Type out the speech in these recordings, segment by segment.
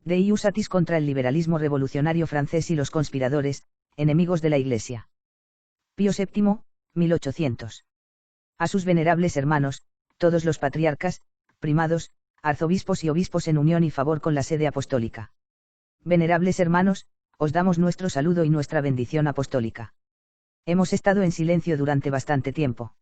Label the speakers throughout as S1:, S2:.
S1: Dei usatis contra el liberalismo revolucionario francés y los conspiradores, enemigos de la Iglesia. Pío VII, 1800. A sus venerables hermanos, todos los patriarcas, primados, arzobispos y obispos en unión y favor con la sede apostólica. Venerables hermanos, os damos nuestro saludo y nuestra bendición apostólica. Hemos estado en silencio durante bastante tiempo.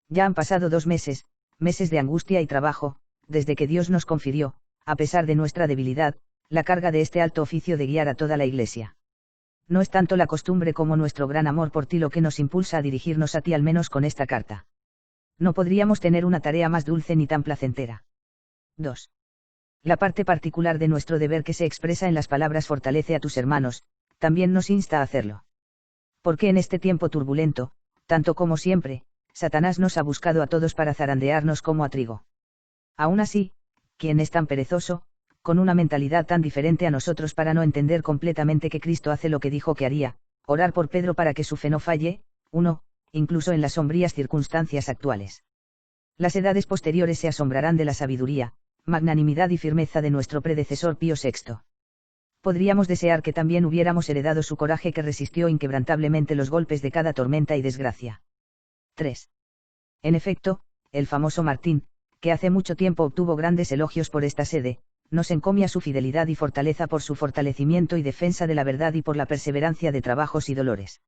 S1: Ya han pasado 2 meses, meses de angustia y trabajo, desde que Dios nos confirió, a pesar de nuestra debilidad, la carga de este alto oficio de guiar a toda la Iglesia. No es tanto la costumbre como nuestro gran amor por ti lo que nos impulsa a dirigirnos a ti al menos con esta carta. No podríamos tener una tarea más dulce ni tan placentera. 2. La parte particular de nuestro deber que se expresa en las palabras fortalece a tus hermanos, también nos insta a hacerlo. Porque en este tiempo turbulento, tanto como siempre, Satanás nos ha buscado a todos para zarandearnos como a trigo. Aún así, ¿quién es tan perezoso, con una mentalidad tan diferente a nosotros para no entender completamente que Cristo hace lo que dijo que haría, orar por Pedro para que su fe no falle? 1. Incluso en las sombrías circunstancias actuales. Las edades posteriores se asombrarán de la sabiduría, magnanimidad y firmeza de nuestro predecesor Pío VI. Podríamos desear que también hubiéramos heredado su coraje que resistió inquebrantablemente los golpes de cada tormenta y desgracia. 3. En efecto, el famoso Martín, que hace mucho tiempo obtuvo grandes elogios por esta sede, nos encomia su fidelidad y fortaleza por su fortalecimiento y defensa de la verdad y por la perseverancia de trabajos y dolores.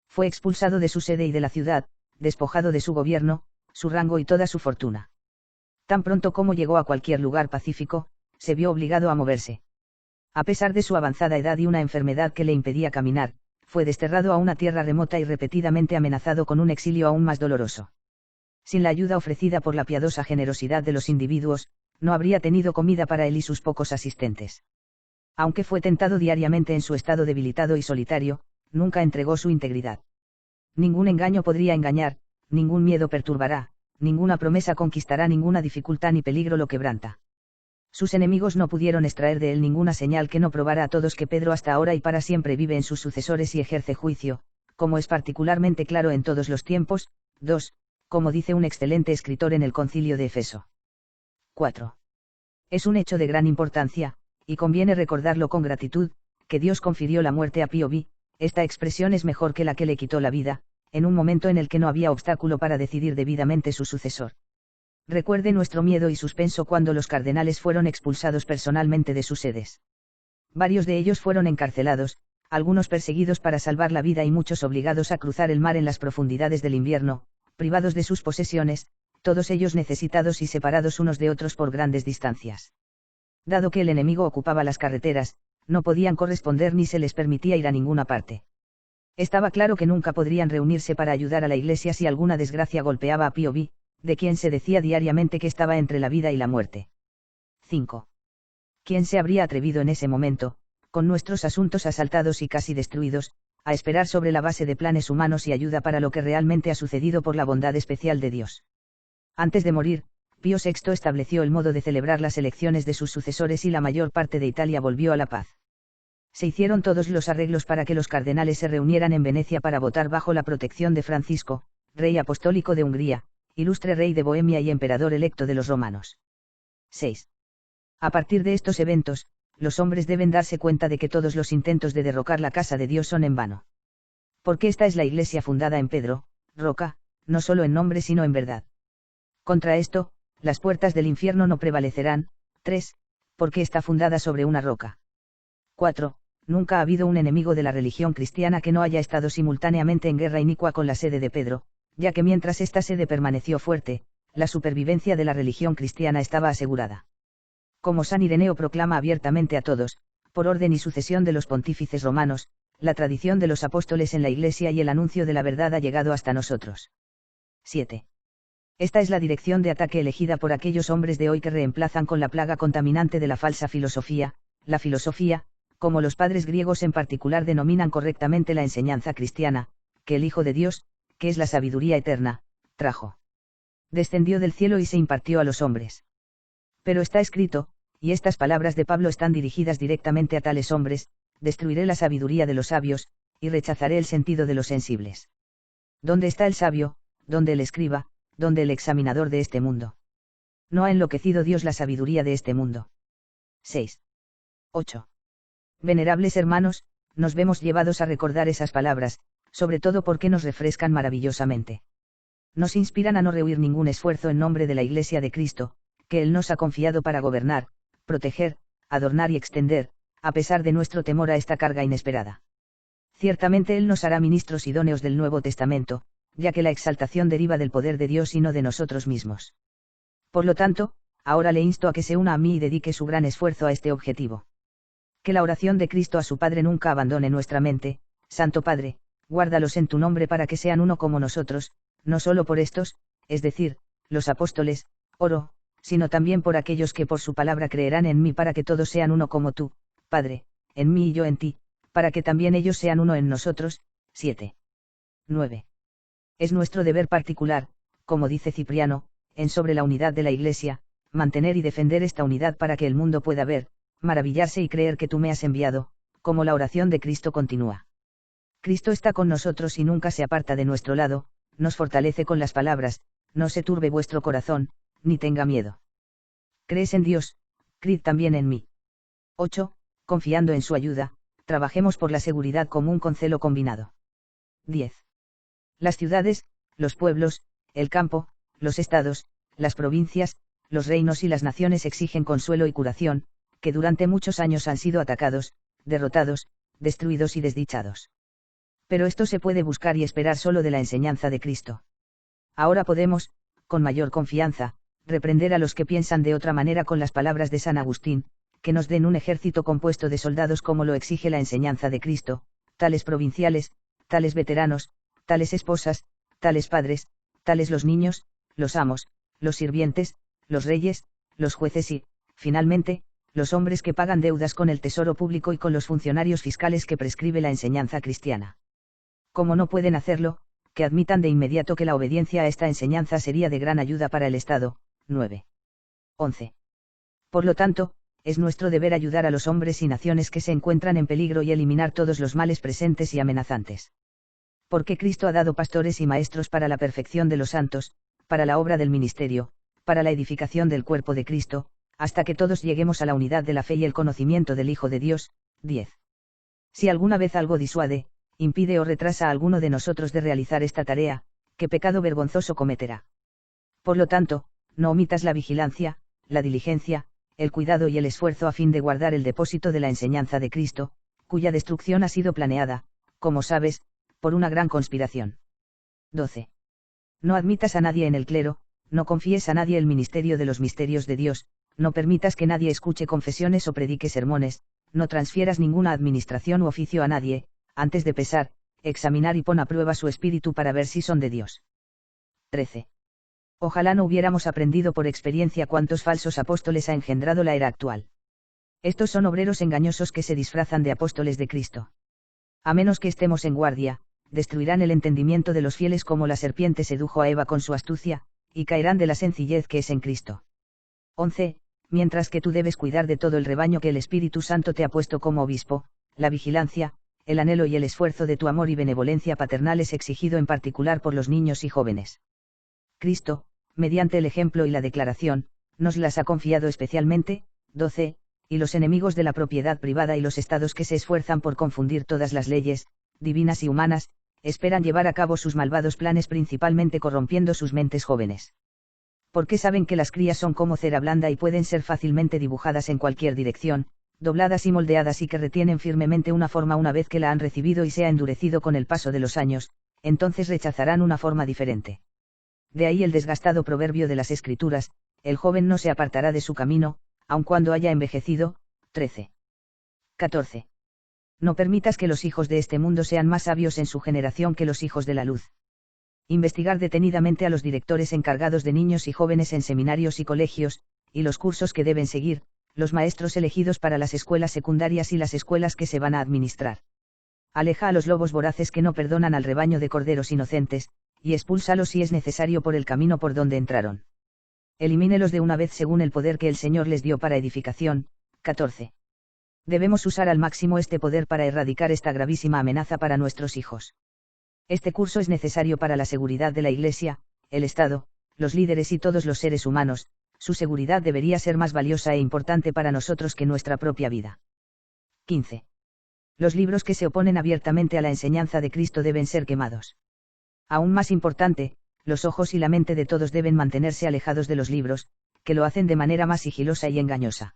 S1: Fue expulsado de su sede y de la ciudad, despojado de su gobierno, su rango y toda su fortuna. Tan pronto como llegó a cualquier lugar pacífico, se vio obligado a moverse. A pesar de su avanzada edad y una enfermedad que le impedía caminar, fue desterrado a una tierra remota y repetidamente amenazado con un exilio aún más doloroso. Sin la ayuda ofrecida por la piadosa generosidad de los individuos, no habría tenido comida para él y sus pocos asistentes. Aunque fue tentado diariamente en su estado debilitado y solitario, nunca entregó su integridad. Ningún engaño podría engañar, ningún miedo perturbará, ninguna promesa conquistará, ninguna dificultad ni peligro lo quebranta. Sus enemigos no pudieron extraer de él ninguna señal que no probara a todos que Pedro hasta ahora y para siempre vive en sus sucesores y ejerce juicio, como es particularmente claro en todos los tiempos. 2. Como dice un excelente escritor en el Concilio de Efeso. 4. Es un hecho de gran importancia, y conviene recordarlo con gratitud, que Dios confirió la muerte a Pío V. Esta expresión es mejor que la que le quitó la vida, en un momento en el que no había obstáculo para decidir debidamente su sucesor. Recuerde nuestro miedo y suspenso cuando los cardenales fueron expulsados personalmente de sus sedes. Varios de ellos fueron encarcelados, algunos perseguidos para salvar la vida y muchos obligados a cruzar el mar en las profundidades del invierno, privados de sus posesiones, todos ellos necesitados y separados unos de otros por grandes distancias. Dado que el enemigo ocupaba las carreteras, no podían corresponder ni se les permitía ir a ninguna parte. Estaba claro que nunca podrían reunirse para ayudar a la Iglesia si alguna desgracia golpeaba a Pío V, de quien se decía diariamente que estaba entre la vida y la muerte. 5. ¿Quién se habría atrevido en ese momento, con nuestros asuntos asaltados y casi destruidos, a esperar sobre la base de planes humanos y ayuda para lo que realmente ha sucedido por la bondad especial de Dios? Antes de morir, Pío VI estableció el modo de celebrar las elecciones de sus sucesores y la mayor parte de Italia volvió a la paz. Se hicieron todos los arreglos para que los cardenales se reunieran en Venecia para votar bajo la protección de Francisco, rey apostólico de Hungría, ilustre rey de Bohemia y emperador electo de los romanos. 6. A partir de estos eventos, los hombres deben darse cuenta de que todos los intentos de derrocar la casa de Dios son en vano. Porque esta es la Iglesia fundada en Pedro, roca, no solo en nombre sino en verdad. Contra esto, las puertas del infierno no prevalecerán. 3. Porque está fundada sobre una roca. 4. Nunca ha habido un enemigo de la religión cristiana que no haya estado simultáneamente en guerra inicua con la sede de Pedro, ya que mientras esta sede permaneció fuerte, la supervivencia de la religión cristiana estaba asegurada. Como San Ireneo proclama abiertamente a todos, por orden y sucesión de los pontífices romanos, la tradición de los apóstoles en la Iglesia y el anuncio de la verdad ha llegado hasta nosotros. 7. Esta es la dirección de ataque elegida por aquellos hombres de hoy que reemplazan con la plaga contaminante de la falsa filosofía, la filosofía, como los padres griegos en particular denominan correctamente la enseñanza cristiana, que el Hijo de Dios, que es la sabiduría eterna, trajo. Descendió del cielo y se impartió a los hombres. Pero está escrito, y estas palabras de Pablo están dirigidas directamente a tales hombres: destruiré la sabiduría de los sabios, y rechazaré el sentido de los sensibles. ¿Dónde está el sabio, dónde el escriba, dónde el examinador de este mundo? No ha enloquecido Dios la sabiduría de este mundo. 6. 8. Venerables hermanos, nos vemos llevados a recordar esas palabras, sobre todo porque nos refrescan maravillosamente. Nos inspiran a no rehuir ningún esfuerzo en nombre de la Iglesia de Cristo, que Él nos ha confiado para gobernar, proteger, adornar y extender, a pesar de nuestro temor a esta carga inesperada. Ciertamente Él nos hará ministros idóneos del Nuevo Testamento, ya que la exaltación deriva del poder de Dios y no de nosotros mismos. Por lo tanto, ahora le insto a que se una a mí y dedique su gran esfuerzo a este objetivo. Que la oración de Cristo a su Padre nunca abandone nuestra mente: Santo Padre, guárdalos en tu nombre para que sean uno como nosotros, no solo por estos, es decir, los apóstoles, oro, sino también por aquellos que por su palabra creerán en mí, para que todos sean uno como tú, Padre, en mí y yo en ti, para que también ellos sean uno en nosotros. 7. 9. Es nuestro deber particular, como dice Cipriano, en Sobre la unidad de la Iglesia, mantener y defender esta unidad para que el mundo pueda ver, maravillarse y creer que tú me has enviado, como la oración de Cristo continúa. Cristo está con nosotros y nunca se aparta de nuestro lado, nos fortalece con las palabras: no se turbe vuestro corazón, ni tenga miedo. ¿Crees en Dios? Creed también en mí. 8. Confiando en su ayuda, trabajemos por la seguridad común con celo combinado. 10. Las ciudades, los pueblos, el campo, los estados, las provincias, los reinos y las naciones exigen consuelo y curación, que durante muchos años han sido atacados, derrotados, destruidos y desdichados. Pero esto se puede buscar y esperar solo de la enseñanza de Cristo. Ahora podemos, con mayor confianza, reprender a los que piensan de otra manera con las palabras de San Agustín: que nos den un ejército compuesto de soldados como lo exige la enseñanza de Cristo, tales provinciales, tales veteranos, tales esposas, tales padres, tales los niños, los amos, los sirvientes, los reyes, los jueces y, finalmente, los hombres que pagan deudas con el tesoro público y con los funcionarios fiscales que prescribe la enseñanza cristiana. Como no pueden hacerlo, que admitan de inmediato que la obediencia a esta enseñanza sería de gran ayuda para el Estado. 9. 11. Por lo tanto, es nuestro deber ayudar a los hombres y naciones que se encuentran en peligro y eliminar todos los males presentes y amenazantes. Porque Cristo ha dado pastores y maestros para la perfección de los santos, para la obra del ministerio, para la edificación del cuerpo de Cristo, hasta que todos lleguemos a la unidad de la fe y el conocimiento del Hijo de Dios. 10. Si alguna vez algo disuade, impide o retrasa a alguno de nosotros de realizar esta tarea, ¿qué pecado vergonzoso cometerá? Por lo tanto, no omitas la vigilancia, la diligencia, el cuidado y el esfuerzo a fin de guardar el depósito de la enseñanza de Cristo, cuya destrucción ha sido planeada, como sabes, por una gran conspiración. 12. No admitas a nadie en el clero, no confíes a nadie el ministerio de los misterios de Dios, no permitas que nadie escuche confesiones o predique sermones, no transfieras ninguna administración u oficio a nadie, antes de pesar, examinar y pon a prueba su espíritu para ver si son de Dios. 13. Ojalá no hubiéramos aprendido por experiencia cuántos falsos apóstoles ha engendrado la era actual. Estos son obreros engañosos que se disfrazan de apóstoles de Cristo. A menos que estemos en guardia, destruirán el entendimiento de los fieles como la serpiente sedujo a Eva con su astucia, y caerán de la sencillez que es en Cristo. 11. Mientras que tú debes cuidar de todo el rebaño que el Espíritu Santo te ha puesto como obispo, la vigilancia, el anhelo y el esfuerzo de tu amor y benevolencia paternal es exigido en particular por los niños y jóvenes. Cristo, mediante el ejemplo y la declaración, nos las ha confiado especialmente. 12. Y los enemigos de la propiedad privada y los estados que se esfuerzan por confundir todas las leyes, divinas y humanas, esperan llevar a cabo sus malvados planes principalmente corrompiendo sus mentes jóvenes. Porque saben que las crías son como cera blanda y pueden ser fácilmente dibujadas en cualquier dirección, dobladas y moldeadas, y que retienen firmemente una forma una vez que la han recibido y se ha endurecido con el paso de los años, entonces rechazarán una forma diferente. De ahí el desgastado proverbio de las Escrituras: el joven no se apartará de su camino, aun cuando haya envejecido. 13. 14. No permitas que los hijos de este mundo sean más sabios en su generación que los hijos de la luz. Investigar detenidamente a los directores encargados de niños y jóvenes en seminarios y colegios, y los cursos que deben seguir, los maestros elegidos para las escuelas secundarias y las escuelas que se van a administrar. Aleja a los lobos voraces que no perdonan al rebaño de corderos inocentes, y expúlsalos si es necesario por el camino por donde entraron. Elimínelos de una vez según el poder que el Señor les dio para edificación. 14. Debemos usar al máximo este poder para erradicar esta gravísima amenaza para nuestros hijos. Este curso es necesario para la seguridad de la Iglesia, el Estado, los líderes y todos los seres humanos. Su seguridad debería ser más valiosa e importante para nosotros que nuestra propia vida. 15. Los libros que se oponen abiertamente a la enseñanza de Cristo deben ser quemados. Aún más importante, los ojos y la mente de todos deben mantenerse alejados de los libros, que lo hacen de manera más sigilosa y engañosa.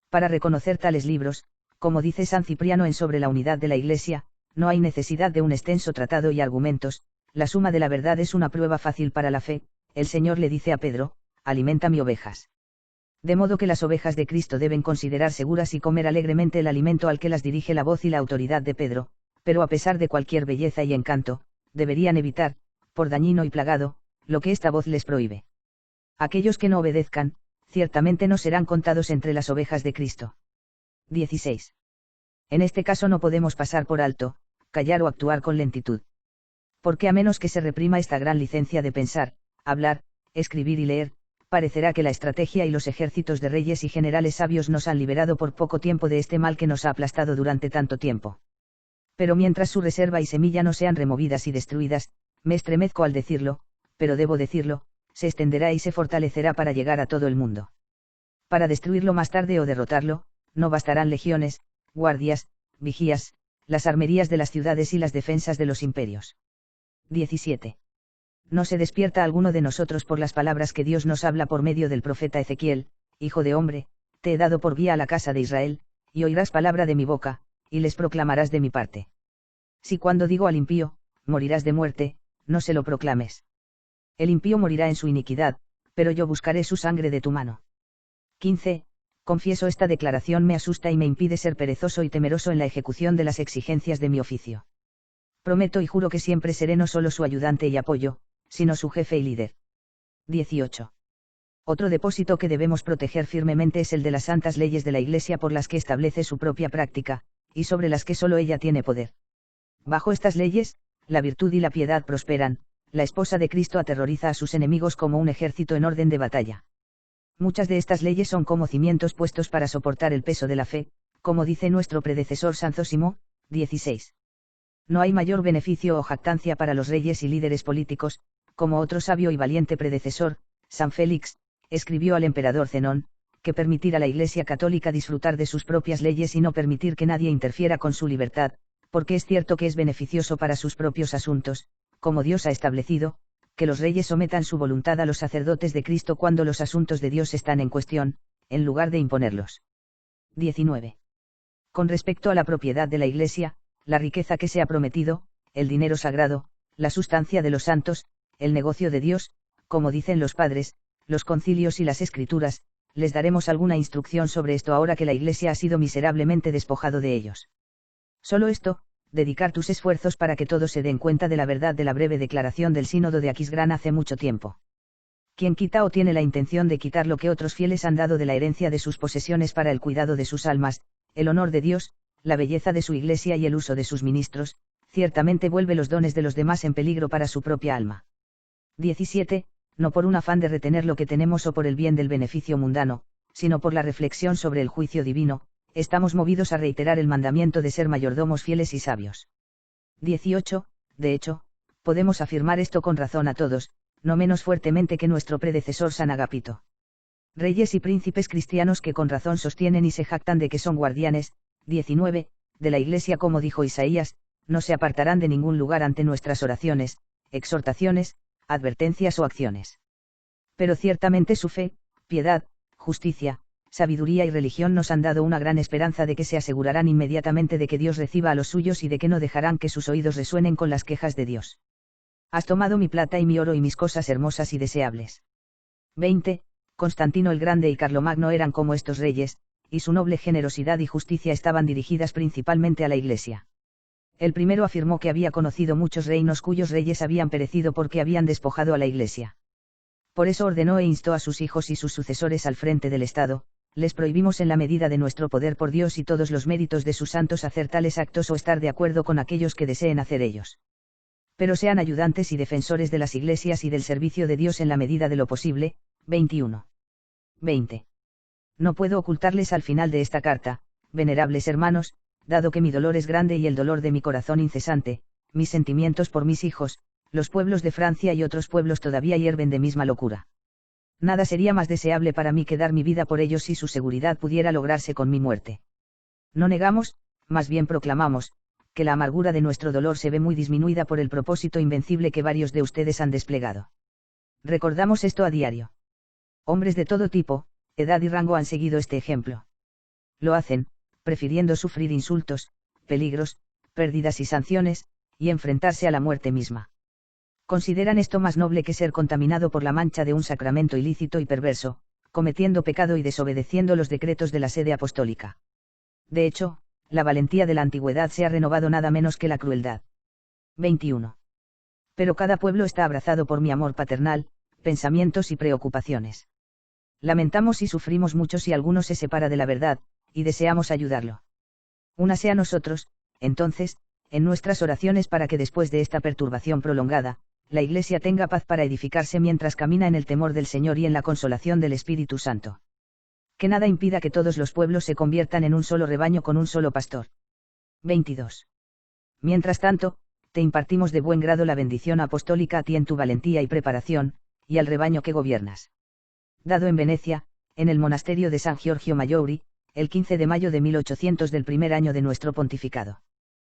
S1: Para reconocer tales libros, como dice San Cipriano en Sobre la unidad de la Iglesia, no hay necesidad de un extenso tratado y argumentos, la suma de la verdad es una prueba fácil para la fe. El Señor le dice a Pedro: alimenta mis ovejas. De modo que las ovejas de Cristo deben considerar seguras y comer alegremente el alimento al que las dirige la voz y la autoridad de Pedro, pero a pesar de cualquier belleza y encanto, deberían evitar, por dañino y plagado, lo que esta voz les prohíbe. Aquellos que no obedezcan, ciertamente no serán contados entre las ovejas de Cristo. 16. En este caso no podemos pasar por alto, callar o actuar con lentitud. Porque a menos que se reprima esta gran licencia de pensar, hablar, escribir y leer, parecerá que la estrategia y los ejércitos de reyes y generales sabios nos han liberado por poco tiempo de este mal que nos ha aplastado durante tanto tiempo. Pero mientras su reserva y semilla no sean removidas y destruidas, me estremezco al decirlo, pero debo decirlo, se extenderá y se fortalecerá para llegar a todo el mundo. Para destruirlo más tarde o derrotarlo, no bastarán legiones, guardias, vigías, las armerías de las ciudades y las defensas de los imperios. 17. No se despierta alguno de nosotros por las palabras que Dios nos habla por medio del profeta Ezequiel: Hijo de hombre, te he dado por guía a la casa de Israel, y oirás palabra de mi boca, y les proclamarás de mi parte. Si cuando digo al impío, morirás de muerte, no se lo proclames. El impío morirá en su iniquidad, pero yo buscaré su sangre de tu mano. 15. Confieso, esta declaración me asusta y me impide ser perezoso y temeroso en la ejecución de las exigencias de mi oficio. Prometo y juro que siempre seré no solo su ayudante y apoyo, sino su jefe y líder. 18. Otro depósito que debemos proteger firmemente es el de las santas leyes de la Iglesia por las que establece su propia práctica, y sobre las que solo ella tiene poder. Bajo estas leyes, la virtud y la piedad prosperan, la esposa de Cristo aterroriza a sus enemigos como un ejército en orden de batalla. Muchas de estas leyes son como cimientos puestos para soportar el peso de la fe, como dice nuestro predecesor San Zósimo, 16. No hay mayor beneficio o jactancia para los reyes y líderes políticos, como otro sabio y valiente predecesor, San Félix, escribió al emperador Zenón, que permitir a la Iglesia católica disfrutar de sus propias leyes y no permitir que nadie interfiera con su libertad, porque es cierto que es beneficioso para sus propios asuntos, como Dios ha establecido, que los reyes sometan su voluntad a los sacerdotes de Cristo cuando los asuntos de Dios están en cuestión, en lugar de imponerlos. 19. Con respecto a la propiedad de la Iglesia, la riqueza que se ha prometido, el dinero sagrado, la sustancia de los santos, el negocio de Dios, como dicen los padres, los concilios y las escrituras, les daremos alguna instrucción sobre esto ahora que la Iglesia ha sido miserablemente despojado de ellos. Solo esto, dedicar tus esfuerzos para que todos se den cuenta de la verdad de la breve declaración del sínodo de Aquisgrán hace mucho tiempo. Quien quita o tiene la intención de quitar lo que otros fieles han dado de la herencia de sus posesiones para el cuidado de sus almas, el honor de Dios, la belleza de su Iglesia y el uso de sus ministros, ciertamente vuelve los dones de los demás en peligro para su propia alma. 17. No por un afán de retener lo que tenemos o por el bien del beneficio mundano, sino por la reflexión sobre el juicio divino, estamos movidos a reiterar el mandamiento de ser mayordomos fieles y sabios. 18. De hecho, podemos afirmar esto con razón a todos, no menos fuertemente que nuestro predecesor San Agapito. Reyes y príncipes cristianos que con razón sostienen y se jactan de que son guardianes, 19, de la Iglesia, como dijo Isaías, no se apartarán de ningún lugar ante nuestras oraciones, exhortaciones, advertencias o acciones. Pero ciertamente su fe, piedad, justicia, sabiduría y religión nos han dado una gran esperanza de que se asegurarán inmediatamente de que Dios reciba a los suyos y de que no dejarán que sus oídos resuenen con las quejas de Dios. Has tomado mi plata y mi oro y mis cosas hermosas y deseables. 20. Constantino el Grande y Carlomagno eran como estos reyes, y su noble generosidad y justicia estaban dirigidas principalmente a la Iglesia. El primero afirmó que había conocido muchos reinos cuyos reyes habían perecido porque habían despojado a la Iglesia. Por eso ordenó e instó a sus hijos y sus sucesores al frente del Estado: les prohibimos en la medida de nuestro poder por Dios y todos los méritos de sus santos hacer tales actos o estar de acuerdo con aquellos que deseen hacer ellos. Pero sean ayudantes y defensores de las iglesias y del servicio de Dios en la medida de lo posible. 21. 20. No puedo ocultarles al final de esta carta, venerables hermanos, dado que mi dolor es grande y el dolor de mi corazón incesante, mis sentimientos por mis hijos, los pueblos de Francia y otros pueblos todavía hierven de misma locura. Nada sería más deseable para mí que dar mi vida por ellos si su seguridad pudiera lograrse con mi muerte. No negamos, más bien proclamamos, que la amargura de nuestro dolor se ve muy disminuida por el propósito invencible que varios de ustedes han desplegado. Recordamos esto a diario. Hombres de todo tipo, edad y rango han seguido este ejemplo. Lo hacen, prefiriendo sufrir insultos, peligros, pérdidas y sanciones, y enfrentarse a la muerte misma. Consideran esto más noble que ser contaminado por la mancha de un sacramento ilícito y perverso, cometiendo pecado y desobedeciendo los decretos de la sede apostólica. De hecho, la valentía de la antigüedad se ha renovado nada menos que la crueldad. 21. Pero cada pueblo está abrazado por mi amor paternal, pensamientos y preocupaciones. Lamentamos y sufrimos mucho si alguno se separa de la verdad, y deseamos ayudarlo. Únase a nosotros, entonces, en nuestras oraciones para que después de esta perturbación prolongada, la Iglesia tenga paz para edificarse mientras camina en el temor del Señor y en la consolación del Espíritu Santo. Que nada impida que todos los pueblos se conviertan en un solo rebaño con un solo pastor. 22. Mientras tanto, te impartimos de buen grado la bendición apostólica a ti en tu valentía y preparación, y al rebaño que gobiernas. Dado en Venecia, en el monasterio de San Giorgio Maggiore, el 15 de mayo de 1800 del primer año de nuestro pontificado.